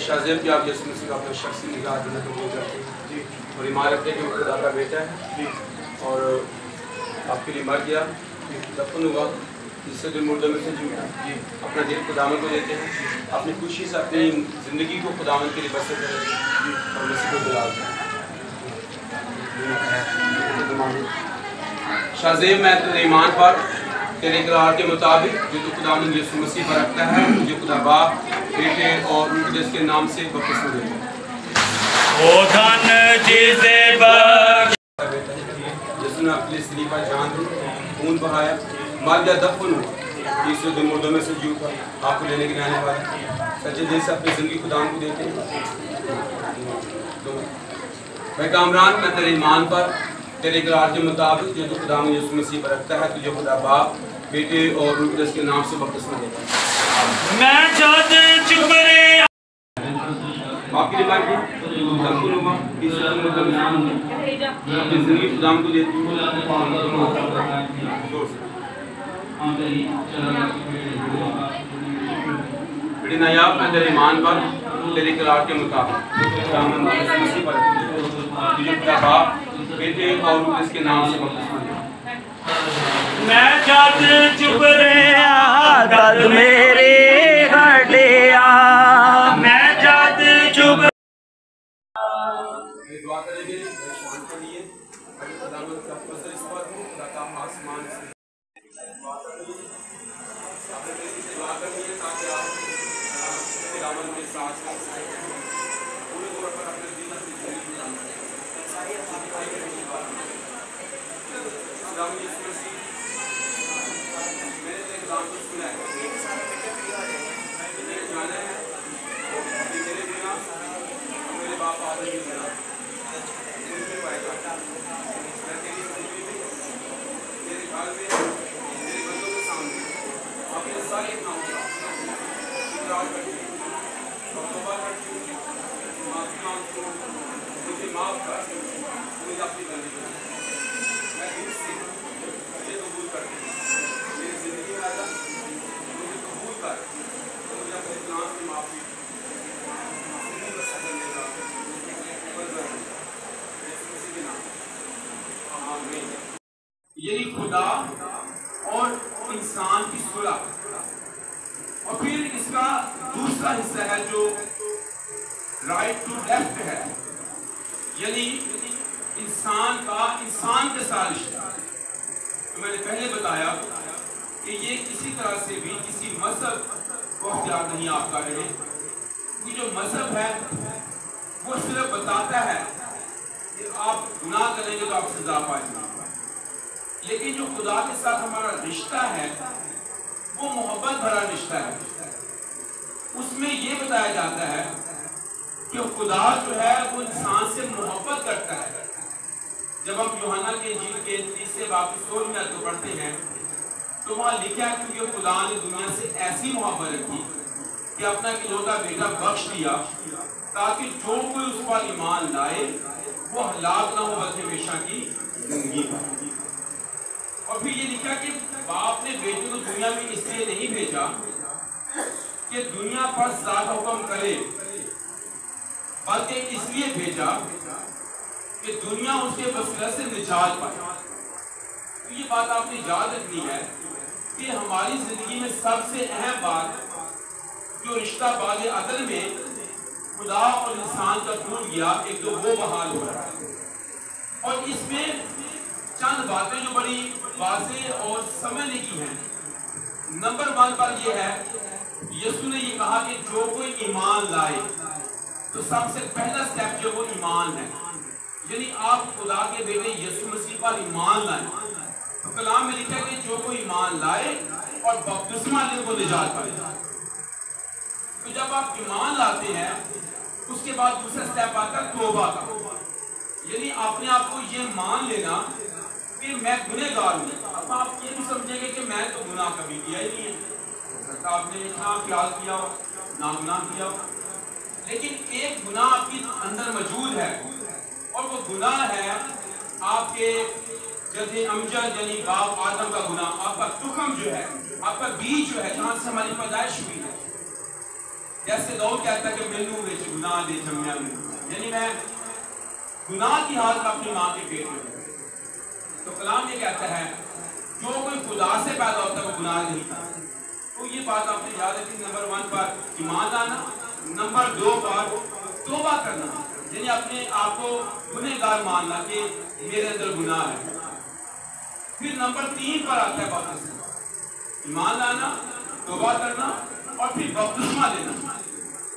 شازیم کہ آپ یسوع مسیح کو اپنا شخصی نگاہ دینا قبول کرتے ہیں اور ایمان رکھتے ہیں کہ وہ خدا کا بیٹا ہے اور آپ کے لیے مر گیا، دفن ہوا، جس سے دل مردوں میں سے جھوٹا اپنا دل خداوند کو دیتے ہیں، اپنی خوشی سے اپنی زندگی کو خداوند کے لیے بسر کرتے ہیں اور مسیح کو دلاتے ہیں۔ شازیم میں تیرے ایمان پر تیرے اقرار کے مطابق جو تو خداوند یسوع مسیح پر رکھتا ہے، مجھے خدا باپ، بیٹے اور روح القدس کے نام سے بپتسمہ دیتا ہے۔ وہ دھن جسے بخش یسوع نے اپنے صلیب پر جان دی، خون بہایا، مر گیا، دفن ہوا، تیسرے دن مردوں میں سے جی اٹھا، آپ کو لینے کے لیے آنے والا، سچے دل سے اپنی زندگی خداوند کو دیتے ہیں۔ میں کامران، میں تیرے ایمان پر تیرے اقرار کے مطابق جو تو خداوند یسوع مسیح پر رکھتا ہے، تجھے خدا باپ، بیٹے اور روح القدس کے نام سے بپتسمہ دیتا ہے۔ میں جد چپ رہے آپ کے لیے مر گیا، دفن ہوا، تیسرے دن مردوں میں سے جی اٹھا، اپنی زندگی خداوند کو دیتے ہیں۔ بڑی نایاب، میں تیرے ایمان پر تیرے اقرار کے مطابق خداوند یسوع مسیح پر رکھتا ہے، تجھے خدا باپ، بیٹے اور روح القدس کے نام سے بپتسمہ دیتا ہے۔ میں جد چپ رہا دل میرے ہٹیا، میں جد چپ دعا کریں گے شان کے لیے، خداوند کا فضل اس پر ہو، خدا کا آسمان سے دعا کریں گے، آپ نے کسی سے دعا کرنی ہے تاکہ آپ خداوند کے ساتھ پورے طور پر اپنے دل اپنی زندگی گزاریں۔ خداوند یسوع مسیح، میں نے تیرے کلام کو سنا ہے، مجھے جانا ہے کہ میرے بنا میرے باپ آدم نہیں بنا، ان میں پائے گا، میں تیری زندگی میں، تیرے گھر میں، تیرے بندوں کے سامنے اپنے سارے گناہوں کا اقرار کرتی ہوں اور توبہ کرتی ہوں، معافی مانگتی ہوں، مجھے معاف کر، مجھے اپنی بندگی کر، میں دل سے مجھے قبول کرتی ہوں، میری زندگی میں آتا مجھے قبول کر، مجھے اپنے گناہوں کی معافی زندگی بسر کرنے کا یعنی خدا اور انسان کی صلح، اور پھر اس کا دوسرا حصہ ہے جو رائٹ ٹو لیفٹ ہے، یعنی انسان کا انسان کے ساتھ رشتہ۔ تو میں نے پہلے بتایا کہ یہ کسی طرح سے بھی کسی مذہب کو اختیار نہیں آپ کا رہے، کہ جو مذہب ہے وہ صرف بتاتا ہے کہ آپ گناہ کریں گے تو آپ سزا پائیں گے، لیکن جو خدا کے ساتھ ہمارا رشتہ ہے وہ محبت بھرا رشتہ ہے۔ اس میں یہ بتایا جاتا ہے کہ خدا جو ہے وہ انسان سے محبت کرتا ہے۔ جب ہم یوحنا کے انجیل کے 30 باب کی 16 آیت کو پڑھتے ہیں تو وہاں لکھا ہے کیونکہ خدا نے دنیا سے ایسی محبت رکھی کہ اپنا اکلوتا بیٹا بخش دیا تاکہ جو کوئی اس پر ایمان لائے وہ ہلاک نہ ہو بلکہ ہمیشہ کی زندگی پائے۔ اور پھر یہ لکھا کہ باپ نے بیٹے کو دنیا میں اس لیے نہیں بھیجا کہ دنیا پر ذات حکم کرے، بلکہ اس لیے بھیجا کہ دنیا اس کے وسیلہ سے نجات پائے۔ تو یہ بات آپ نے یاد رکھنی ہے کہ ہماری زندگی میں سب سے اہم بات جو رشتہ باغ عدن میں خدا اور انسان کا ٹوٹ گیا، ایک تو وہ بحال ہو رہا ہے، اور اس میں چند باتیں جو بڑی واضح اور سمجھنے کی ہیں۔ نمبر 1 پر یہ ہے، یسوع نے یہ کہا کہ جو کوئی ایمان لائے، تو سب سے پہلا سٹیپ جو وہ ایمان ہے، یعنی آپ خدا کے بیٹے یسوع مسیح پر ایمان لائیں۔ تو کلام میں لکھا ہے کہ جو کوئی ایمان لائے اور بپتسمہ لے وہ نجات پائے۔ تو جب آپ ایمان لاتے ہیں اس کے بعد دوسرا سٹیپ آتا ہے توبہ کا، یعنی اپنے آپ کو یہ مان لینا کہ میں گنہگار ہوں۔ اب آپ یہ بھی سمجھیں گے کہ میں تو گناہ کبھی کیا ہی نہیں ہے، آپ نے اتنا خیال کیا ہو، ناگناہ کیا ہو، لیکن ایک گناہ آپ کی اندر موجود ہے، اور وہ گناہ ہے آپ کے جد امجد یعنی باپ آدم کا گناہ، آپ کا تخم جو ہے، آپ کا بیج جو ہے جہاں سے ہماری پیدائش ہوئی ہے۔ جیسے داؤد کہتا ہے کہ مینوں وچ گناہ دے جمیا میں، یعنی میں گناہ کی حالت میں اپنی ماں کے پیٹ میں ہوں۔ تو کلام یہ کہتا ہے جو کوئی خدا سے پیدا ہوتا ہے وہ گناہ نہیں کرتا۔ تو یہ بات آپ نے یاد رکھی، نمبر 1 پر ایمان لانا، نمبر 2 پر توبہ کرنا، یعنی اپنے آپ کو گنہگار ماننا کہ میرے اندر گناہ ہے۔ پھر نمبر 3 پر آتا ہے بپتسمہ، ایمان لانا، توبہ کرنا اور پھر بپتسمہ لینا۔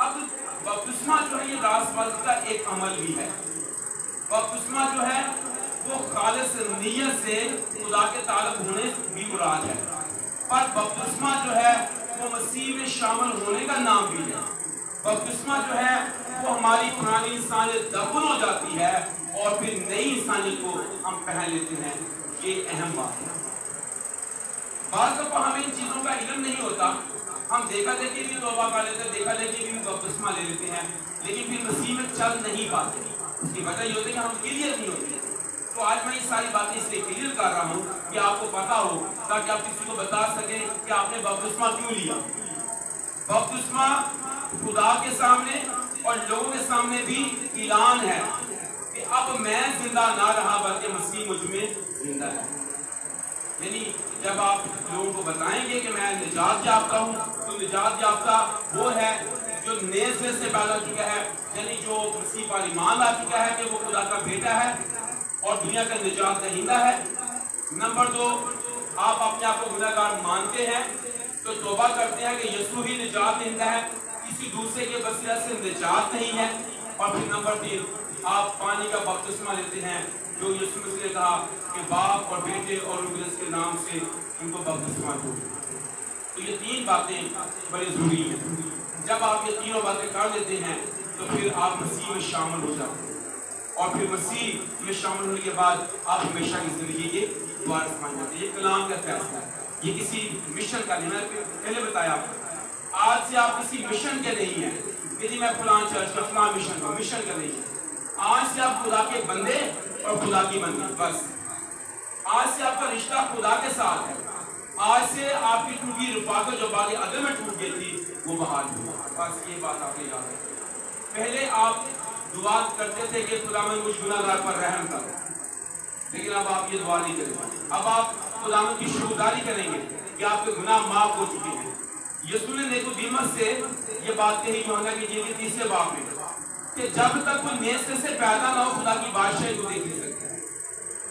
اب بپتسمہ جو ہے یہ راست بازی کا ایک عمل بھی ہے۔ بپتسمہ جو ہے وہ خالص نیت سے خدا کے تعلق ہونے بھی مراد ہے، پر بپتسمہ جو ہے وہ مسیح میں شامل ہونے کا نام بھی ہے۔ بپتسمہ جو ہے وہ ہماری پرانی انسانیت دفن ہو جاتی ہے اور پھر نئی انسانیت کو ہم پہن لیتے ہیں۔ یہ اہم بات ہے۔ بعض دفعہ ہمیں ان چیزوں کا علم نہیں ہوتا، ہم دیکھا دیکھی بھی توبہ کر لیتے ہیں، دیکھا دیکھی بھی بپتسمہ لے لیتے ہیں، لیکن پھر مسیح میں چل نہیں پاتے۔ اس کی وجہ یہ ہوتی ہے کہ ہم کلیئر نہیں ہوتے۔ تو آج میں یہ ساری باتیں اس لیے کلیئر کر رہا ہوں کہ آپ کو پتا ہو، تاکہ آپ کسی کو بتا سکیں کہ آپ نے بپتسمہ کیوں لیا۔ بپتسمہ خدا کے سامنے اور لوگوں کے سامنے بھی اعلان ہے کہ اب میں زندہ نہ رہا بلکہ مسیح مجھ میں زندہ ہے۔ یعنی جب آپ لوگوں کو بتائیں گے کہ میں نجات یافتہ ہوں، تو نجات یافتہ وہ ہے جو نئے سرے سے پیدا ہو چکا ہے، یعنی جو مسیح پر ایمان لا چکا ہے کہ وہ خدا کا بیٹا ہے اور دنیا کا نجات دہندہ ہے۔ نمبر 2، آپ اپنے آپ کو گنہگار مانتے ہیں تو توبہ کرتے ہیں کہ یسوع ہی نجات دہندہ ہے، کسی دوسرے کے وسیلہ سے نجات نہیں ہے۔ اور پھر نمبر 3، آپ پانی کا بپتسمہ لیتے ہیں جو یسوع مسیح نے کہا کہ باپ اور بیٹے اور روح القدس کے نام سے ان کو بپتسمہ دو۔ تو یہ 3 باتیں بڑی ضروری ہیں۔ جب آپ یہ تینوں باتیں کر لیتے ہیں تو پھر آپ مسیح میں شامل ہو جاتے ہیں، اور پھر مسیح میں شامل ہونے کے بعد آپ ہمیشہ کی زندگی کے وارث بن جاتے ہیں۔ یہ کلام کا فیصلہ ہے، یہ کسی مشن کا نہیں۔ میں پہلے بتایا آپ کو، آج سے آپ کسی مشن کے نہیں ہیں کہ جی میں فلاں چرچ کا فلاں مشن کا نہیں ہے۔ آج سے آپ خدا کے بندے اور خدا کی بندی، بس آج سے آپ کا رشتہ خدا کے ساتھ ہے۔ آج سے آپ کی ٹوٹی رفاقت جو باغ عدن میں ٹوٹ گئی تھی وہ بحال ہوا۔ بس یہ بات آپ نے یاد رکھیں۔ پہلے آپ دعا کرتے تھے کہ خداوند مجھ گناہگار پر رحم کر، لیکن اب آپ یہ دعا نہیں کریں۔ اب آپ خداوند کی شکرداری کریں گے کہ آپ کے گناہ معاف ہو چکے ہیں۔ یسوع نے نیکودیمس سے یہ بات کہی یوحنا کی انجیل کے 30 باب میں کہ جب تک کوئی نئے سرے سے پیدا نہ ہو خدا کی بادشاہی کو دیکھ نہیں سکتا ہے۔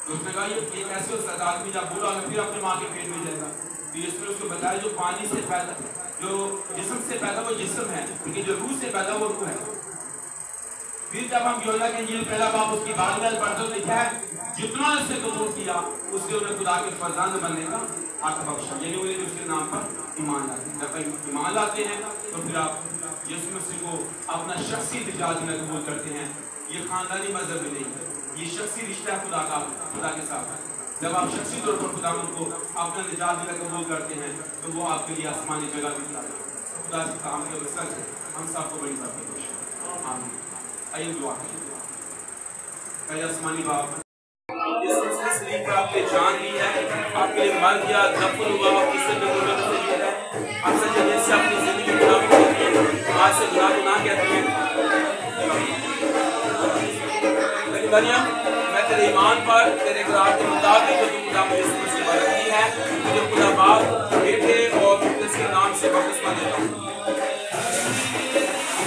تو اس نے کہا یہ کیسے ہو سکتا ہے؟ آدمی جب بولا پھر اپنے ماں کے پیٹ میں جائے گا۔ تو یسوع نے اس کو بتایا جو پانی سے پیدا، جو جسم سے پیدا وہ جسم ہے، لیکن جو روح سے پیدا وہ روح ہے۔ پھر جب ہم یوحنا کی انجیل 1 باب اس کی 12 پڑھتے تو لکھا ہے جتنا اس سے قبول کیا اس سے انہیں خدا کے فرزند بننے کا حق بخشا، یعنی انہیں اس کے نام پر ایمان لاتے ہیں۔ جب ایمان لاتے ہیں تو پھر آپ یسوع مسیح کو اپنا شخصی نجات میں قبول کرتے ہیں۔ یہ خاندانی مذہب میں نہیں ہے، یہ شخصی رشتہ ہے خدا کے ساتھ۔ جب آپ شخصی طور پر خدا کو اپنا نجات میں قبول کرتے ہیں تو وہ آپ کے لیے آسمانی جگہ بھی بتا ہے۔ خدا سے کام کے وسط ہے ہم سب کو بڑی برکت بخشے۔ آمین۔ آئیے دعا کریں۔ اے آسمانی باپ، اس مسئلے پر آپ نے جان لی ہے، آپ کے لیے مر گیا، دفن ہوا اور کسی نے مجھے نہیں ہے۔ آپ سے جنہیں سے اپنی زندگی گناہ کرتی ہیں، آج سے گناہ کہتے ہیں۔ لیکن مریم، میں تیرے ایمان پر تیرے اقرار کے مطابق جو خدا مجھے اس مسئلے پر رکھی ہے، مجھے خدا باپ، بیٹے اور اس کے نام سے بپتسمہ دیتا ہوں۔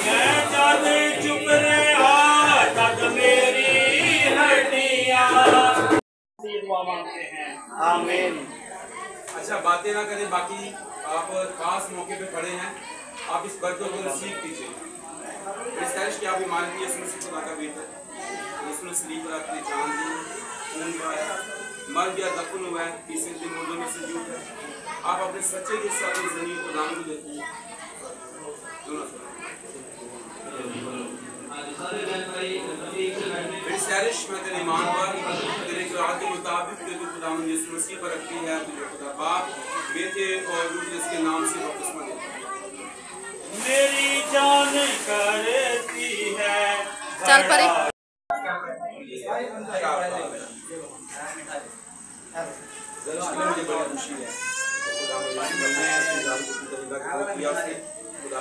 میں جب چپ رہا تب میری ہڈیاں دعا مانگتے ہیں۔ آمین۔ اچھا باتیں نہ کریں، باقی آپ خاص موقع پہ کھڑے ہیں، آپ اس برکت کو رسیو کیجیے۔ اس طرح کہ آپ ایمان کی اس مسیح خدا کا بیٹا ہے، اس مسیح پر آپ نے جان دی، خون بہایا، مر گیا، دفن ہوا ہے، تیسرے دن مردوں میں سے جی اٹھا۔ آپ اپنے سچے دل سے اپنی زمین کو دان کو دیتے ہیں۔ میری سہرش میں تیرے ایمان پر تیرے اقرار کے مطابق کہ تو خداوند یسوع مسیح پر رکھتی ہے، تجھے خدا باپ، بیٹے اور روح القدس کے نام سے بپتسمہ دیتا ہے۔ میری جان کرتی ہے چل پری مجھے بڑی خوشی ہے خدا